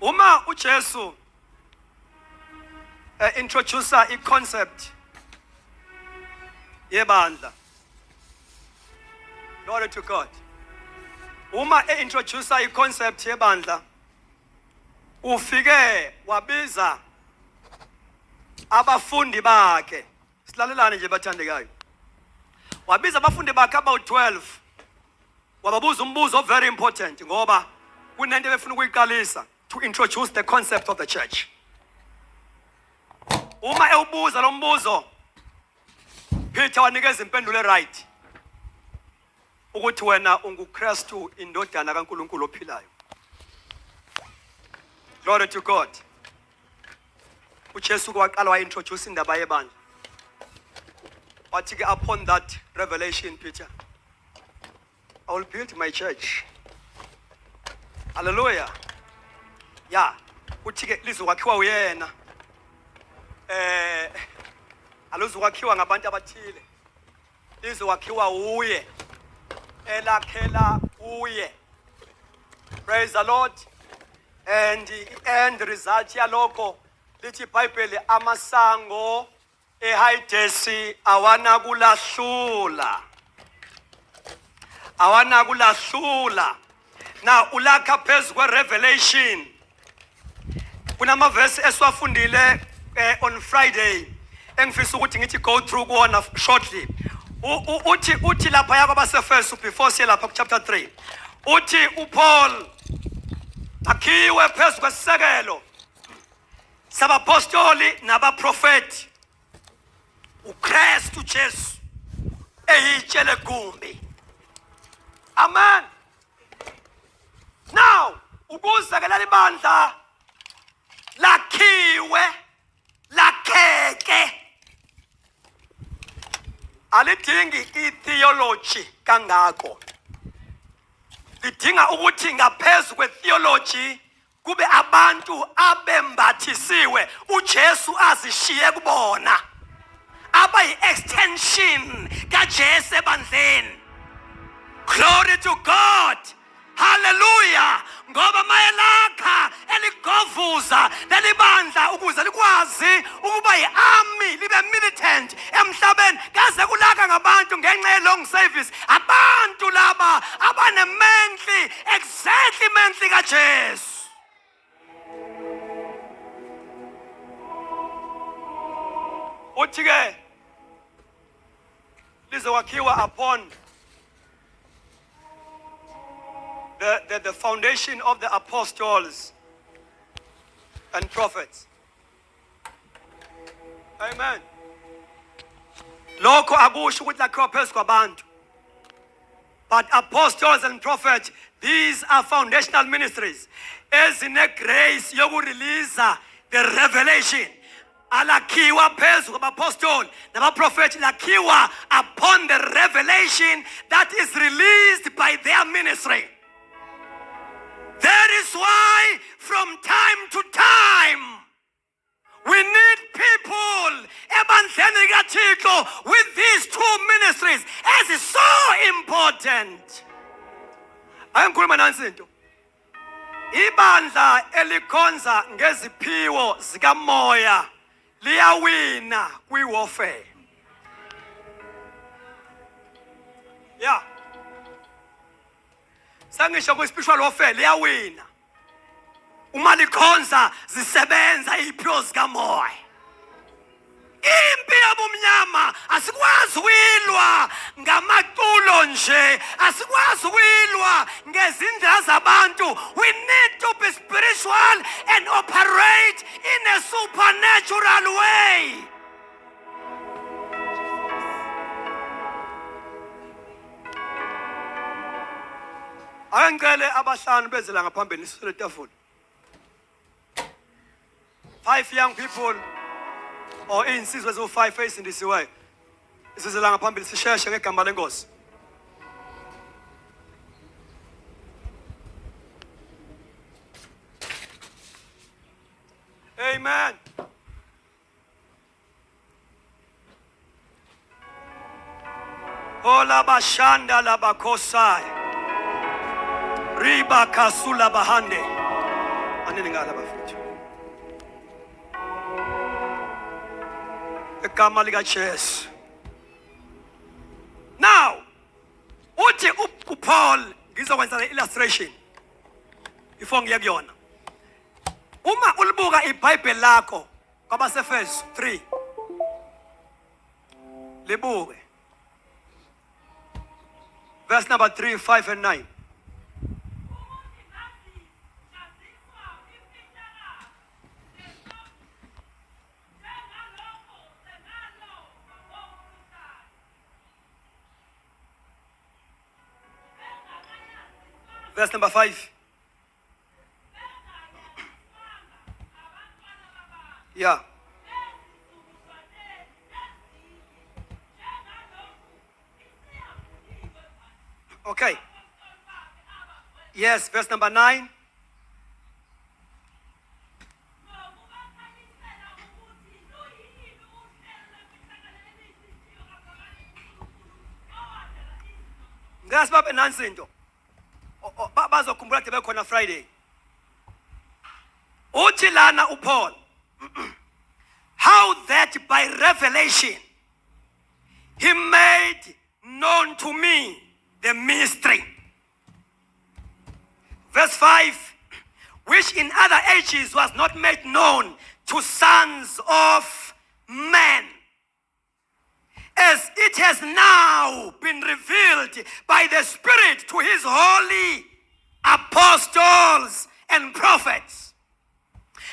Uma uJesu introducer i-concept yebandla. Glory to God. Uma introducer i-concept yebandla, ufike wabiza abafundi bakhe. Silalelane nje bathandekayo. Wabiza abafundi bakhe about 12. Wababuza umbuzo very important ngoba kunento ebefuna ukuyiqalisa to introduce the concept of the church. Uma ewubuza lo mbuzo, Peter wanikeza impendulo right. Ukuthi wena unguKristu indodana kaNkulunkulu ophilayo. Glory to God. uJesu kwaqala wa-introduce indaba yebandla. Wathi ke upon that revelation, Peter, I will build my church. Hallelujah. Yeah. Uthi ke lizokwakhiwa uyena. Alizokwakhiwa ngabantu abathile. Lizokwakhiwa uye. Elakhela uye. Praise the Lord. And the end result yalokho lithi iBhayibheli amasango eHadesi awana kulahlula. Awana kulahlula. Now ulakha phezu kwe-Revelation. Kunama verse esiwafundile on Friday. Engifisa ukuthi ngithi go through kuona shortly. Uthi lapha yakwabaseFesu before siye lapha chapter 3. Uthi uPaul akhiwe phezu kwesisekelo sabapostoli nabaprofeti. uKristu Jesu eyitshele gumbi. Amen. Now, ukuze ke leli bandla lakhiwe lakheke alidingi itheology kangako. Lidinga ukuthi ngaphezulu kwetheology kube abantu abembathisiwe uJesu azishiye kubona. Aba yi-extension kaJesu ebandleni. Glory to God. Hallelujah. Ngoba mayelakha eligovuza leli bandla ukuze likwazi ukuba yi-army libe militant emhlabeni kaze kulaka ngabantu ngenxa ye-long service. Abantu laba abanementli exactly mentli kaJesu. Uthi ke lizokwakhiwa upon the foundation of the apostles and prophets. Amen. Lokho akusho ukuthi lakhiwa phezu kwabantu. But apostles and prophets, these are foundational ministries. Ezine grace yokurelease the revelation. Alakhiwa phezu kwabapostoli nabaprofeti, lakhiwa upon the revelation that is released by their ministry. That is why from time to time we need people ebandleni kaThixo with these two ministries as is so important. Ayikhuluma nansi into. Ibandla elikhonza ngeziphiwo zikamoya liyawina kwi-warfare. Yeah. Sangisho kwi-spiritual warfare liyawina. Uma likhonza zisebenza iy'phiwo zikamoya. Impi yabumnyama asikwazi ukuyilwa ngamaculo nje, asikwazi ukuyilwa ngezindlela zabantu. We need to be spiritual and operate in a supernatural way. Angicele abahlanu bezela ngaphambili sisule tafula. 5 young people or insizwe zo5 ezindisiweyo. Sizela ngaphambili sisheshe ngegama lenkosi. Amen. Ola bashanda la bakosai. Riba kasula bahande. Anini ngala bafethu. Egama lika Jesu. Now, uthi uPaul ngizokwenza le illustration before ngiye kuyona. Uma ulibuka iBhayibheli lakho kwabaseFesu 3. Libuke. Verse number 3, 5 and 9. Verse number 5. Yeah. Okay. Yes, verse number 9. Ngasi babe nansi into. Bazokhumbula ukuthi bekhona Friday. Uthi lana uPaul how that by revelation he made known to me the mystery. Verse 5, which in other ages was not made known to sons of men, as it has now been revealed by the Spirit to his holy apostles and prophets.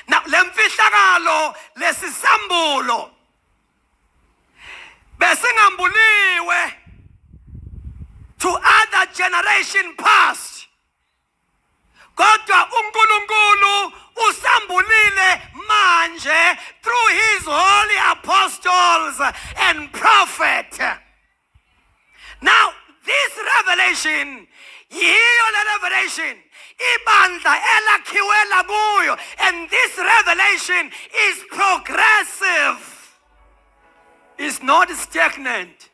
Now, lemfihlakalo lesisambulo besingambuliwe to other generation past. Kodwa uNkulunkulu usambulile manje through his holy apostles and prophets. Now, this revelation, yiyo le revelation, ibandla elakhiwe lakuyo, and this revelation is progressive. It's not stagnant.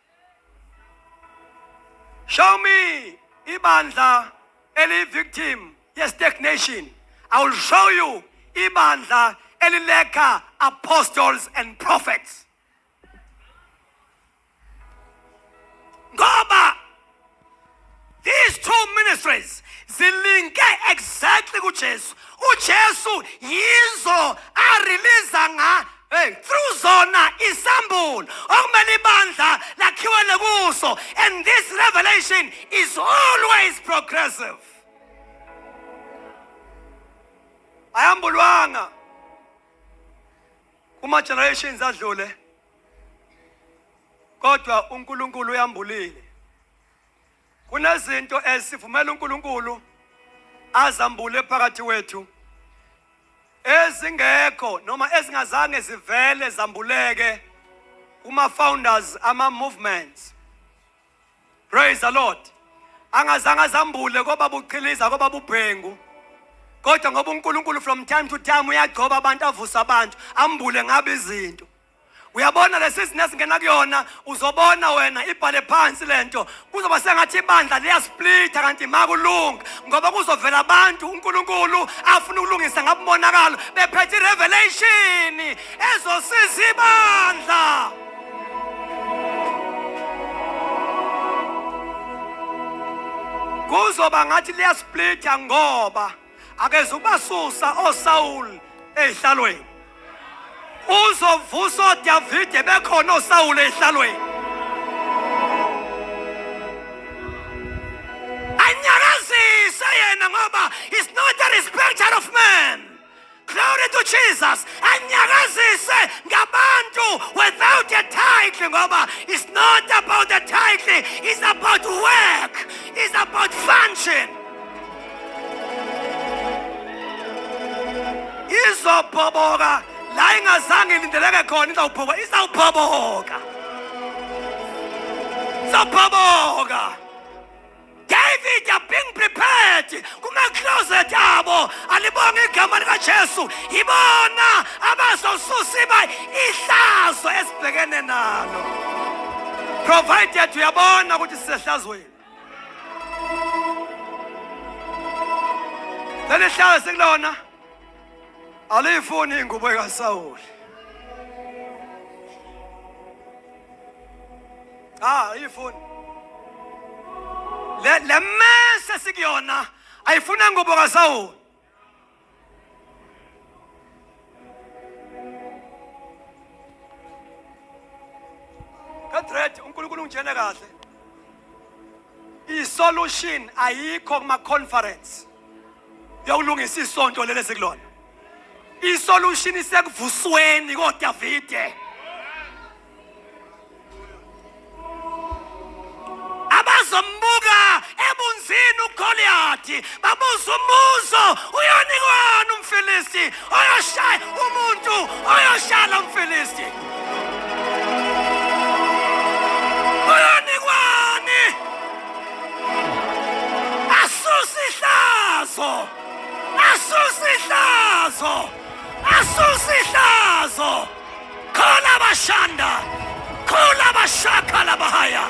Show me ibandla eli victim yes stagnation. I will show you ibandla elileka apostles and prophets. Ngoba these two ministries zilinke exactly kuJesu. uJesu yizo arelease nga through zona isambulo okumele ibandla lakhiwe kuso, and this revelation is always progressive. Ayambulwanga kuma generations adlule, kodwa uNkulunkulu uyambulile. Kunezinto esivumela uNkulunkulu azambule phakathi wethu ezingekho noma ezingazange zivele zambuleke kuma founders ama movements. Praise the Lord. Angazange zambule ngoba buqhiliza ngoba bubhengu, kodwa ngoba uNkulunkulu from time to time uyagcoba abantu avusa abantu ambule ngabe izinto. Uyabona lesizini singena kuyona, uzobona wena ibhale phansi lento, kuzoba sengathi ibandla liyasplita kanti makulunga ngoba kuzovela abantu uNkulunkulu afuna ukulungisa ngabonakalo bephethe revelation ezosiza ibandla. Kuzoba ngathi liyasplita ngoba akezubasusa oSaul ehlalweni, uzovusa Davide bekhona oSaul ehlalweni. Anyakazise yena ngoba is not a respecter of men. Glory to Jesus. Anyakazise ngabantu without a title ngoba it's not about the title, it's about work, it's about function. Izobhoboka la ingazange ilindeleke khona, izawubhoboka. Izawubhoboka. David being prepared kuma-closet abo alibonga igama likaJesu, ibona abazosusiba ihlazo esibhekene nalo, provided uyabona ukuthi sisehlazweni. Leli hlazo sekulona Alifuni ingubo kaSawuli. Ayifuni. Le messe sikuyona ayifuna ingubo kaSawuli. Kadred uNkulunkulu ungijene kahle. I-solution ayikho kuma conference. Yokulungisa isonto lele sekulona. I-solution isekuvusweni koDavide. Abazombuka ebunzini uGoliathi babuza umuzo uyonikwani umFilisti oyoshaya umuntu oyoshala umFilisti. Uyonikwani asusihlazo asusihlazo asusihlazo khola bashanda khola bashaka labahaya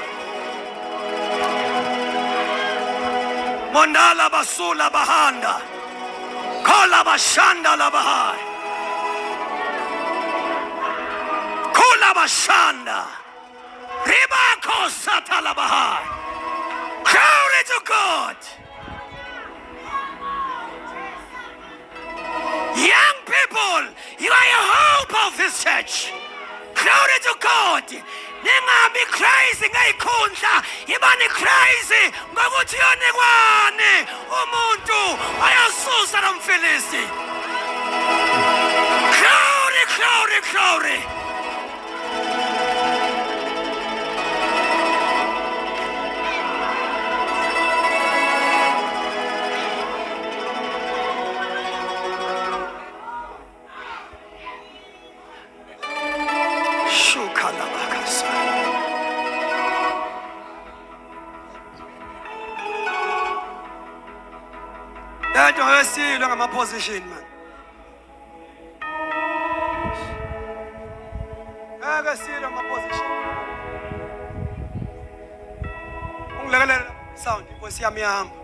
mondala basula bahanda khola bashanda labahaya khola bashanda ribako satalabahaya. Glory to God. Young people, you are the hope of this church. Glory to God. Ningabi crazy ngayikhundla, ibani crazy ngokuthi yonikwani umuntu ayasusa nomFilisti. Glory, glory, glory. Silwe ngama-position man. Silwe ngama-position. Ungilekelela sound inkosi yami yahamba.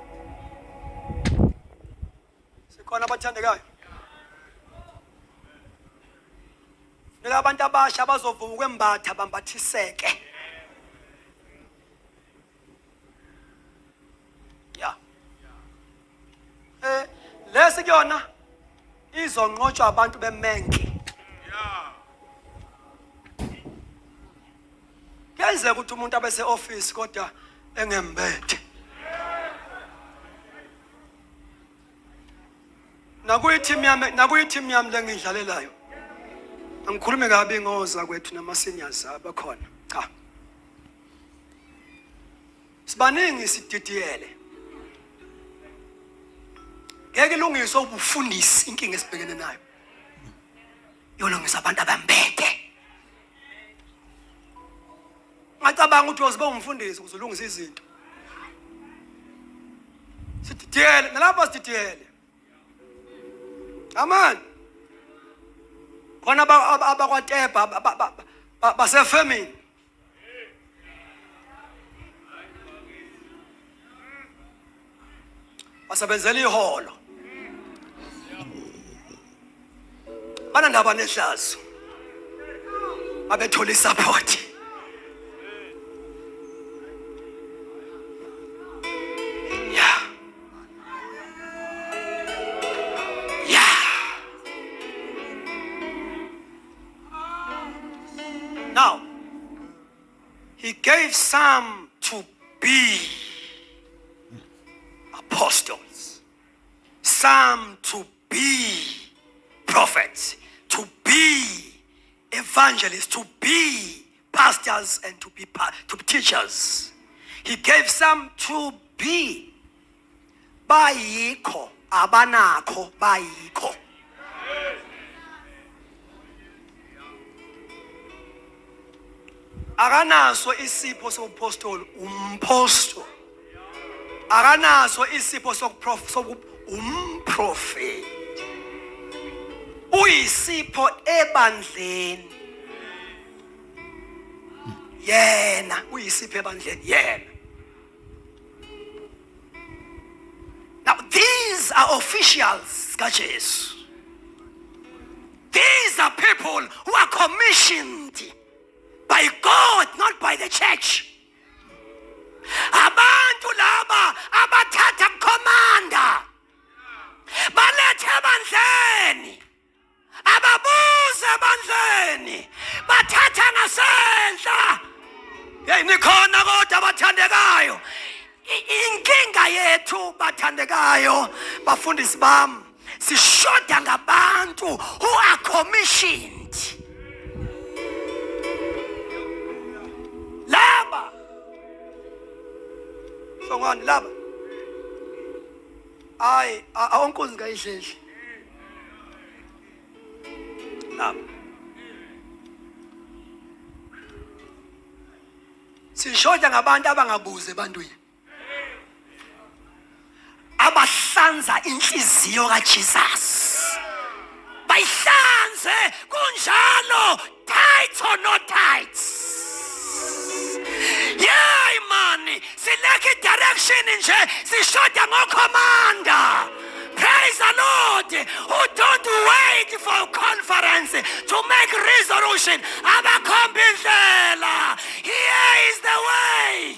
Sikhona abathandekayo. Nika abantu abasha abazovuma ukwembatha bambathiseke. Lesi kuyona izonqotshwa abantu bemenke. Kuyenzeka ukuthi umuntu abe se-office kodwa engembethe. Nakuyi-team yami lengidlalelayo. Angikhulume kabi ngoza kwethu nama-seniors abakhona. Cha. Sibaningi sididiyele. Ngeke lungiswe ubufundisi inkinga esibhekene nayo. Yolungisa abantu abambeke. Ngacabanga ukuthi uzoba umfundisi uzolungisa izinto. Sididiyele, nalapha sididiyele. Amen. Khona abakwaTeba basefemini. Basebenzela iholo. Banandaba nehlazo. Abethola isupport. Yeah. Now, he gave some to be apostles, some to be prophets, to be evangelists, to be pastors, and to be teachers. He gave some to be bayikho abanakho bayikho. Akanaso isipho sobupostoli umpostoli. Akanaso isipho umprofeti. Uyisipho ebandleni. Yena uyisipho ebandleni yena. Now these are officials kaJesu. These are people who are commissioned by God, not by the church. Abantu laba abathatha komanda balethe ebandleni, ababuze ebandleni, bathatha ngasendla. Hey, nikhona kodwa abathandekayo. Inkinga yethu bathandekayo bafundisi bami, sishoda ngabantu who are commissioned. Laba songani laba ay awonkunzi ngayihlehli laba sishoda ngabantu abangabuze ebantwini, abahlanza inhliziyo kaJesus, bayihlanze kunjalo, tight or no tights. Yeah, man, sileke direction nje, sishoda ngokomanda. Praise the Lord, who don't wait for conference to make resolution. Abakhomba indlela. Here is the way.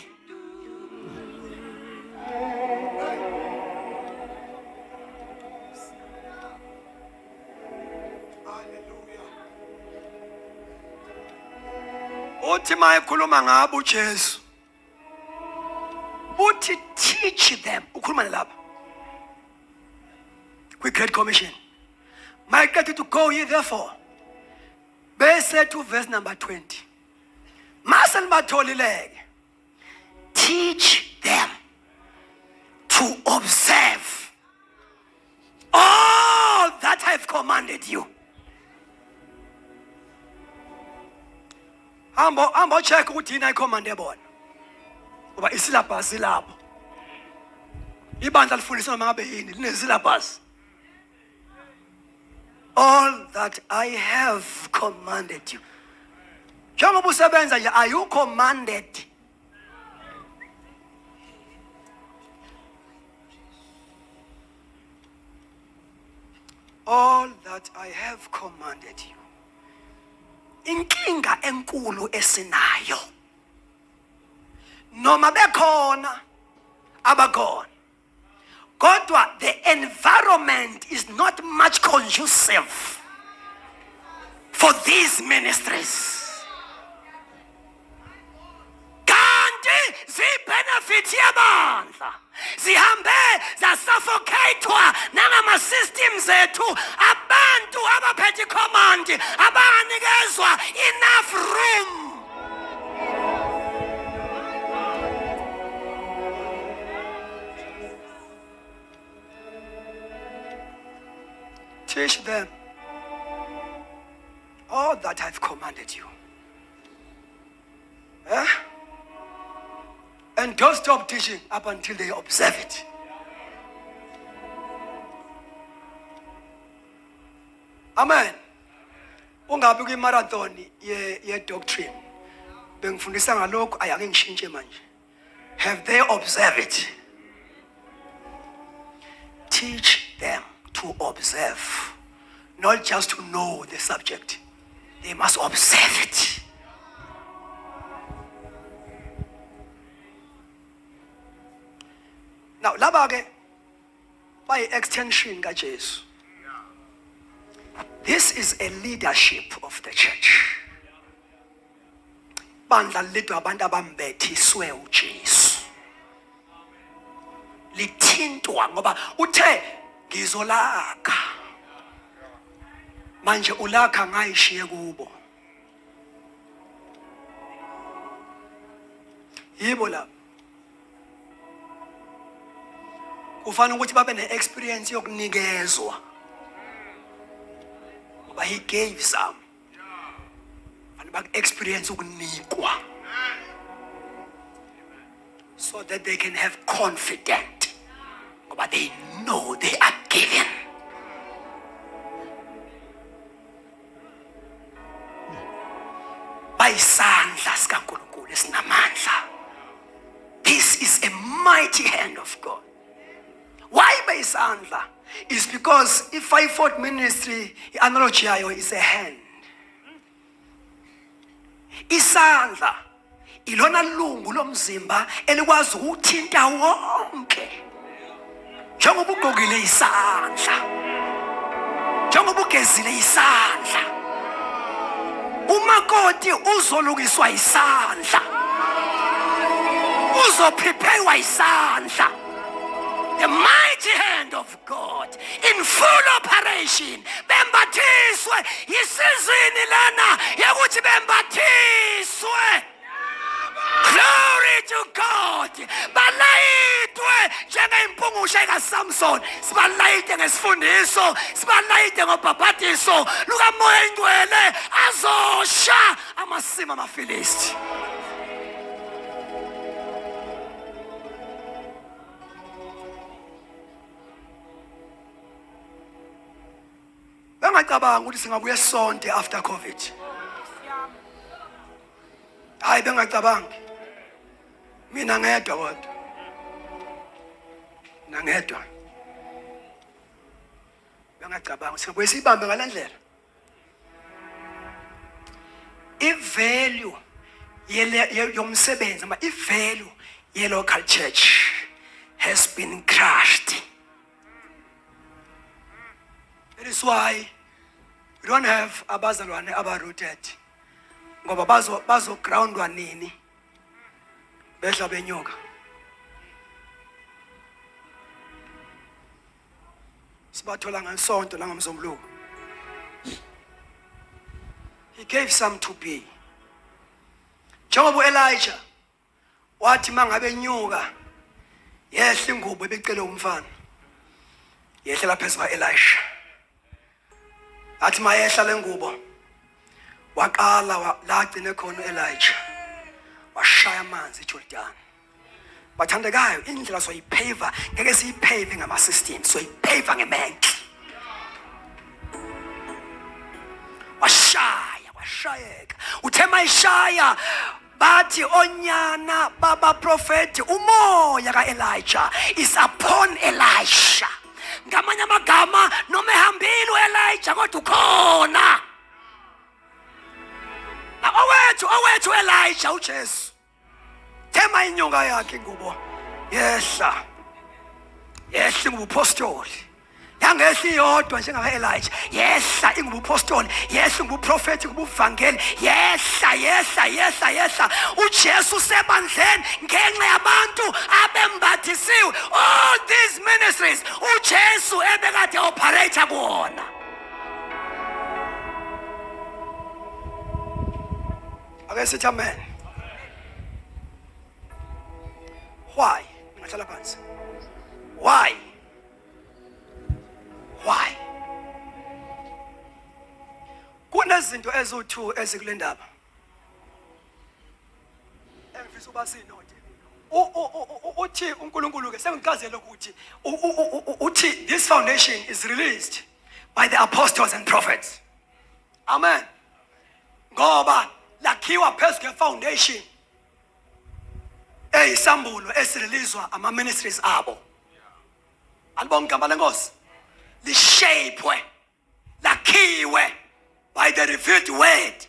Uthi mayekhuluma ngabo uJesu, uthi teach them. Ukhuluma lapha kwi Great Commission. Mayekade to go ye therefore. Bese to verse number 20. Masel batholileke. Teach them to observe all that I've commanded you. Hambo check ukuthi yini ayicommande bona. Ngoba isyllabus lapho. Ibandla lifundisa noma ngabe yini linesyllabus. All that I have commanded you. Njengoba usebenza nje, are you commanded? All that I have commanded you. Inkinga enkulu esinayo, noma bekhona abakhona, kodwa the environment is not much conducive for these ministries. Kanti zi-benefit yabandla zihambe zasuffocatewa nangama systems ethu, abantu abaphethe command abanganikezwa enough room. Teach them all that I've commanded you. And don't stop teaching up until they observe it. Amen. Ungabi kwi marathon ye doctrine. Bengifundisa ngalokho ayake ngishintshe manje. Have they observed it? Teach them to observe, not just to know the subject. They must observe it. Now, laba ke by extension kaJesu. This is a leadership of the church. Bandla lidwa abantu abambethiswe uJesu. Lithintwa ngoba uthe ngizolakha. Manje ulakha ngayishiye kubo. Yibo la. Ufana ukuthi babe ne-experience yokunikezwa. Ngoba he gave some. And back experience ukunikwa. So that they can have confidence. Ngoba they know they are given. Bayisandla sikaNkulunkulu esinamandla. This is a mighty hand of God. Why isandla is because i-fivefold ministry, i-analogy yayo is a hand. Isandla ilona lungu lomzimba elikwazi ukuthinta wonke. Njengoba ugqokile isandla, njengoba ugezile isandla, umakoti uzolukiswa isandla, uzoprepare isandla. The mighty hand of God in full operation. Bembathiswe yisizini lana yakuthi bembathiswe. Glory to God. Balayitwe njengempungushe kaSamson. Sibalayite ngesifundiso, sibalayite ngobhabhatiso lukaMoya Ingcwele azosha amasimo amaFilisti. Bengacabanga ukuthi singabuye sonke after COVID. Hayi bengacabangi. Mina ngedwa kodwa. Ngedwa. Bengacabanga singabuye sibambe ngalendlela. I-value yomsebenzi, ama i-value ye-local church has been crushed. That is why we don't have abazalwane abarooted. Ngoba bazo groundwa nini behla benyoka. Sibathola ngesonto la ngamsombuluko. He gave some to be. Njengoba Elijah wathi mangabe nyuka yehla ingubo ebicele umfana. Yehla phezulu ka Elisha. Athi mayehla lengubo waqala la agcine khona Elijah washaya amanzi eJordan. Bathandekayo indlela soyiphaver ngeke siyipave ngama systems, soyiphaver ngemenhle. Washayeka uthema ishaya bathi onyana baba prophet umoya ka Elijah is upon Elisha. Ngamanye amagama noma ehambile uElijah kodwa ukhona. Na owethu Elijah uJesu. Thema inyonga yakhe ingubo. Yehla ingubupostoli. Yangehla iyodwa njengaka Elijah. Yehla ingubupostoli, yehla ingubuprofeti, ingubuvangeli. Yehla. uJesu sebandleni ngenxa yabantu abembathisiwe. All these ministries uJesu ebekade operate kuona. Ake sithi amen. Why? Ngihlala phansi. Why? Kunezinto eziwu-2 ezikule ndaba. Engifisa ubasinote. Uthi uNkulunkulu ke sengichazela ukuthi uthi this foundation is released by the apostles and prophets. Amen. Ngoba lakhiwa phezu kwe-foundation eyisambulo esirelizwa ama-ministries abo. Alibonke igama lenkosi. Lishapwe, lakhiwe by the revealed word.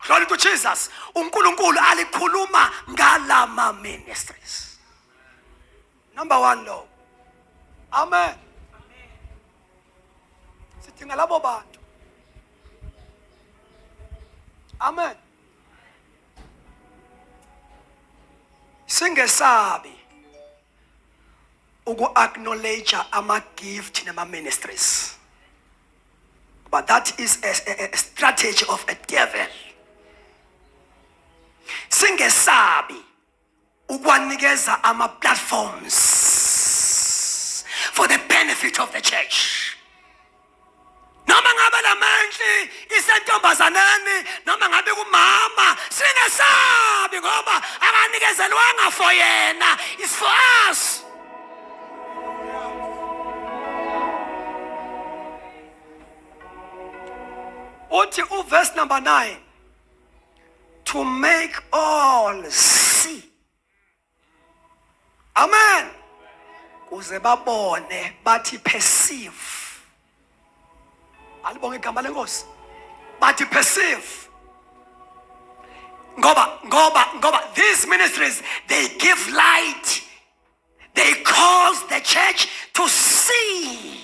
Glory to Jesus. uNkulunkulu alikhuluma ngalama ministries. Number 1 lo. Amen. Sidinga labo bantu. Amen. Singesabi uku-acknowledge ama-gift nama-ministries. But that is a strategy of a devil. Singesabi ukwanikeza ama-platforms for the benefit of the church. Noma ngabe lamandla isentombazanani, noma ngabe kumama, singesabi ngoba akanikezelwanga for yena, it's for us. Uthi verse number 9, to make all see. Amen. kuze babone bathi perceive. Alibonge igama lenkosi. Bathi perceive. Ngoba these ministries, they give light. They cause the church to see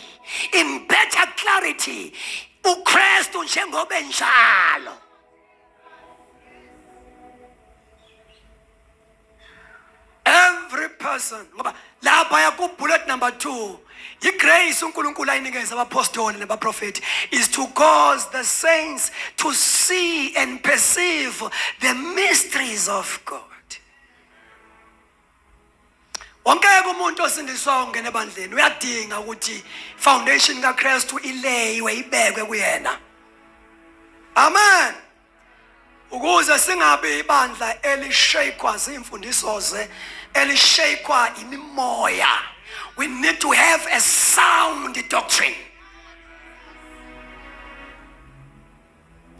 in better clarity uKristu njengoba enjalo. Every person, ngoba lapha yaku bullet number 2, igrace uNkulunkulu ayinikeza abapostoli nabaprofeti is to cause the saints to see and perceive the mysteries of God. Wonke umuntu osindiswayo ungena ebandleni uyadinga ukuthi foundation kaKristu ileyiwe ibekwe kuyena. Amen. Ukuze singabe ibandla elishayekwa zimfundiso ze, elishayekwa imimoya. We need to have a sound doctrine.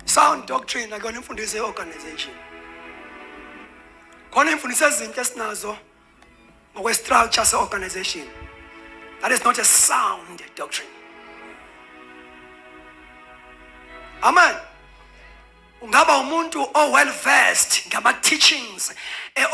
Sound doctrine akuyona imfundiso yeorganization. Khona imfundiso ezinhle esinazo ngokwe-structure se-organization. That is not a sound doctrine. Amen. Ungaba umuntu well versed ngama teachings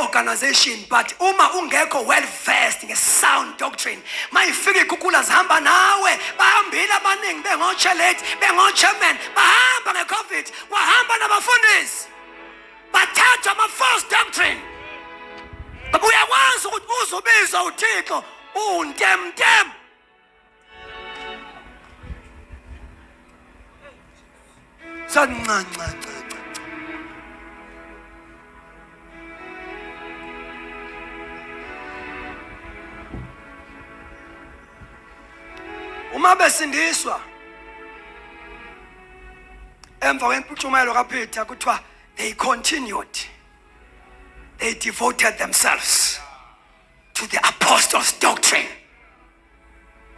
organization, but uma ungekho well versed nge sound doctrine, mayifika ikukula zihamba nawe, bahambile abaningi bengoChelate, bengoChairman, bahamba ngeCovid, wahamba nabafundisi, bathatha ama-false doctrine. But uyakwazi ukuthi uzobizwa uThixo untemtem. Sancanca. Uma besindiswa emva kwemputshumayelo kaPeter kuthiwa they continued. They devoted themselves to the apostles' doctrine.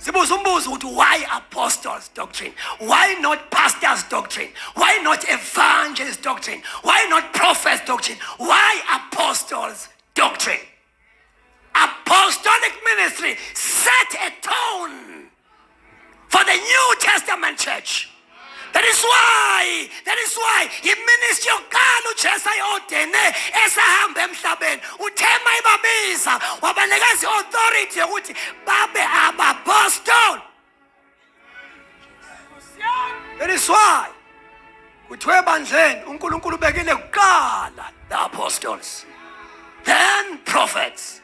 Why apostles' doctrine? Why not pastors' doctrine? Why not evangelists' doctrine? Why not prophets' doctrine? Why apostles' doctrine? Apostolic ministry set a tone for the New Testament church. That is why iministry yokuqala uJesu ayodene esahamba emhlabeni uthema ibabiza wabanikeza authority yokuthi babe abapostoli. That is why kuthiwe ebandleni uNkulunkulu ubekile kuqala the apostles, then prophets,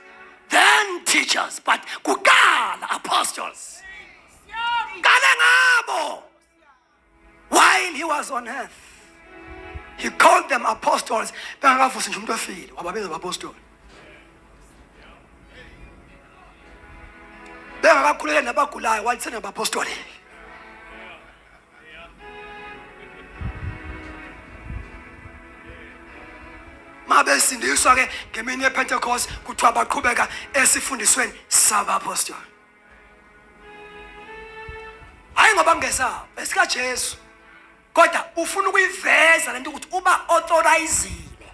then teachers, but kuqala apostles. Kale ngabo. While he was on earth, he called them apostles. Bengakavusi nje umuntu ofile wababiza abapostoli. Bengakakhuleka nabagulayo wathi nabapostoli. Mabesindiswa ke ngemini yePentecost kuthiwa baqhubeka esifundisweni sabapostoli. Hayi ngoba ngesaba esika Jesu. Kodwa ufuna ukuyiveza lento ukuthi uba authorizile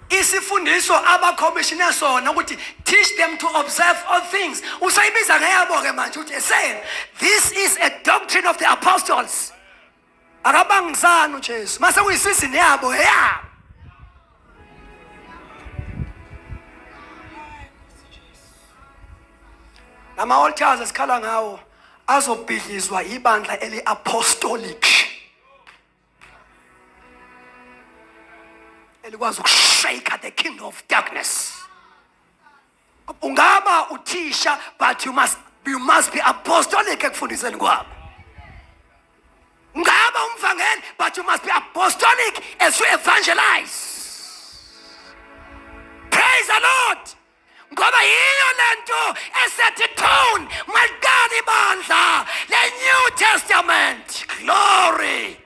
isifundiso abacommissiona sona ukuthi teach them to observe all things. Usayibiza ngeyabo ke manje uthi say this is a doctrine of the apostles. Akabangizana uJesu mase kuyisizini yabo yabo. Nama altars esikhala ngawo azobhidlizwa ibandla eli-apostolic elikwazi ukushake the kingdom of darkness. Ungaba uthisha but you must be apostolic ekufundiseni kwabo. Ungaba umvangeli but you must be apostolic as you evangelize. Praise the Lord. Ngoba yiyo lento esethe tone maqala ibandla le New Testament. Glory.